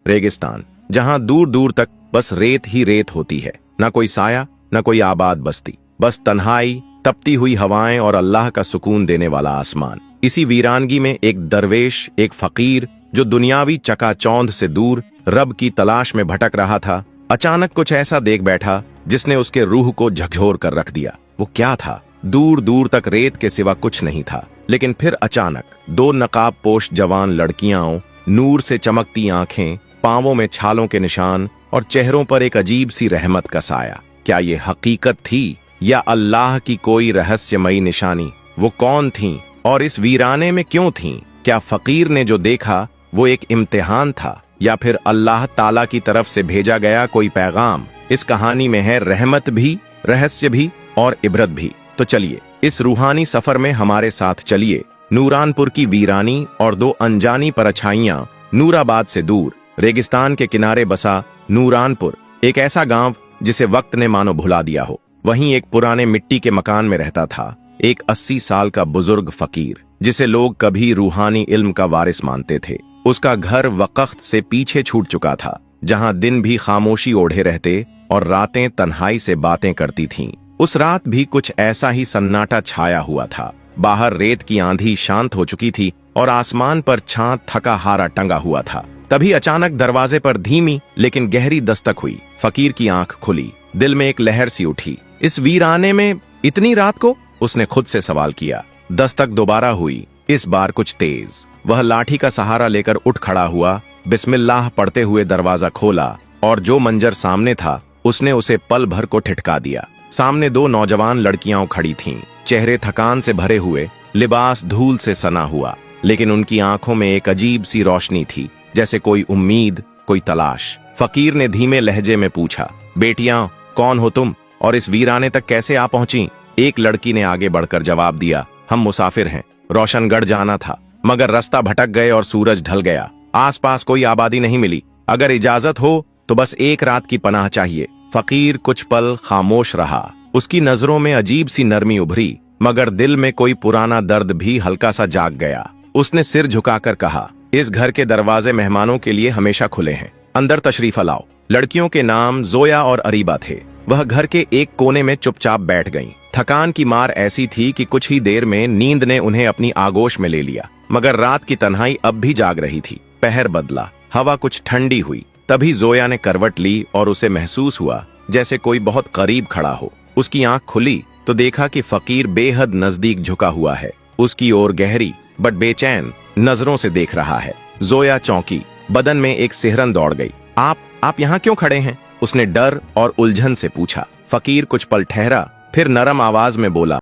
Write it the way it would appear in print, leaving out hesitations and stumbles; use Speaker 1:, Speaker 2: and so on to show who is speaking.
Speaker 1: रेगिस्तान, जहां दूर दूर तक बस रेत ही रेत होती है, न कोई साया न कोई आबाद बस्ती, बस तन्हाई, तपती हुई हवाएं और अल्लाह का सुकून देने वाला आसमान। इसी वीरानगी में एक दरवेश, एक फकीर जो दुनियावी चकाचौंध से दूर रब की तलाश में भटक रहा था, अचानक कुछ ऐसा देख बैठा जिसने उसके रूह को झकझोर कर रख दिया। वो क्या था? दूर दूर तक रेत के सिवा कुछ नहीं था। लेकिन फिर अचानक दो नकाब पोश जवान लड़कियां, नूर से चमकती आंखें, पांवों में छालों के निशान और चेहरों पर एक अजीब सी रहमत का साया। क्या ये हकीकत थी या अल्लाह की कोई रहस्यमयी निशानी? वो कौन थीं और इस वीराने में क्यों थीं? क्या फकीर ने जो देखा वो एक इम्तिहान था या फिर अल्लाह ताला की तरफ से भेजा गया कोई पैगाम? इस कहानी में है रहमत भी, रहस्य भी और इबरत भी। तो चलिए इस रूहानी सफर में हमारे साथ चलिए। नूरानपुर की वीरानी और दो अनजानी परछाइयां। नूराबाद से दूर रेगिस्तान के किनारे बसा नूरानपुर, एक ऐसा गांव जिसे वक्त ने मानो भुला दिया हो। वहीं एक पुराने मिट्टी के मकान में रहता था एक 80 साल का बुजुर्ग फकीर, जिसे लोग कभी रूहानी इल्म का वारिस मानते थे। उसका घर वक्त से पीछे छूट चुका था, जहां दिन भी खामोशी ओढ़े रहते और रातें तन्हाई से बातें करती थीं। उस रात भी कुछ ऐसा ही सन्नाटा छाया हुआ था। बाहर रेत की आंधी शांत हो चुकी थी और आसमान पर छांत थका हारा टंगा हुआ था। तभी अचानक दरवाजे पर धीमी लेकिन गहरी दस्तक हुई। फकीर की आंख खुली, दिल में एक लहर सी उठी। इस वीराने में इतनी रात को? उसने खुद से सवाल किया। दस्तक दोबारा हुई, इस बार कुछ तेज। वह लाठी का सहारा लेकर उठ खड़ा हुआ, बिस्मिल्लाह पढ़ते हुए दरवाजा खोला और जो मंजर सामने था उसने उसे पल भर को ठिठका दिया। सामने दो नौजवान लड़कियां खड़ी थीं, चेहरे थकान से भरे हुए, लिबास धूल से सना हुआ, लेकिन उनकी आंखों में एक अजीब सी रोशनी थी, जैसे कोई उम्मीद, कोई तलाश। फकीर ने धीमे लहजे में पूछा, बेटियां, कौन हो तुम और इस वीराने तक कैसे आ पहुंची? एक लड़की ने आगे बढ़कर जवाब दिया, हम मुसाफिर हैं, रोशनगढ़ जाना था, मगर रास्ता भटक गए और सूरज ढल गया। आसपास कोई आबादी नहीं मिली, अगर इजाजत हो तो बस एक रात की पनाह चाहिए। फकीर कुछ पल खामोश रहा। उसकी नजरों में अजीब सी नरमी उभरी, मगर दिल में कोई पुराना दर्द भी हल्का सा जाग गया। उसने सिर झुकाकर कहा, इस घर के दरवाजे मेहमानों के लिए हमेशा खुले हैं, अंदर तशरीफ लाओ। लड़कियों के नाम जोया और अरीबा थे। वह घर के एक कोने में चुपचाप बैठ गईं। थकान की मार ऐसी थी कि कुछ ही देर में नींद ने उन्हें अपनी आगोश में ले लिया, मगर रात की तन्हाई अब भी जाग रही थी। पहर बदला, हवा कुछ ठंडी हुई। तभी जोया ने करवट ली और उसे महसूस हुआ जैसे कोई बहुत करीब खड़ा हो। उसकी आंख खुली तो देखा कि फकीर बेहद नजदीक झुका हुआ है, उसकी ओर गहरी बट बेचैन नजरों से देख रहा है। जोया चौंकी, बदन में एक सिहरन दौड़ गई। आप यहाँ क्यों खड़े हैं? उसने डर और उलझन से पूछा। फकीर कुछ पल ठहरा, फिर नरम आवाज में बोला,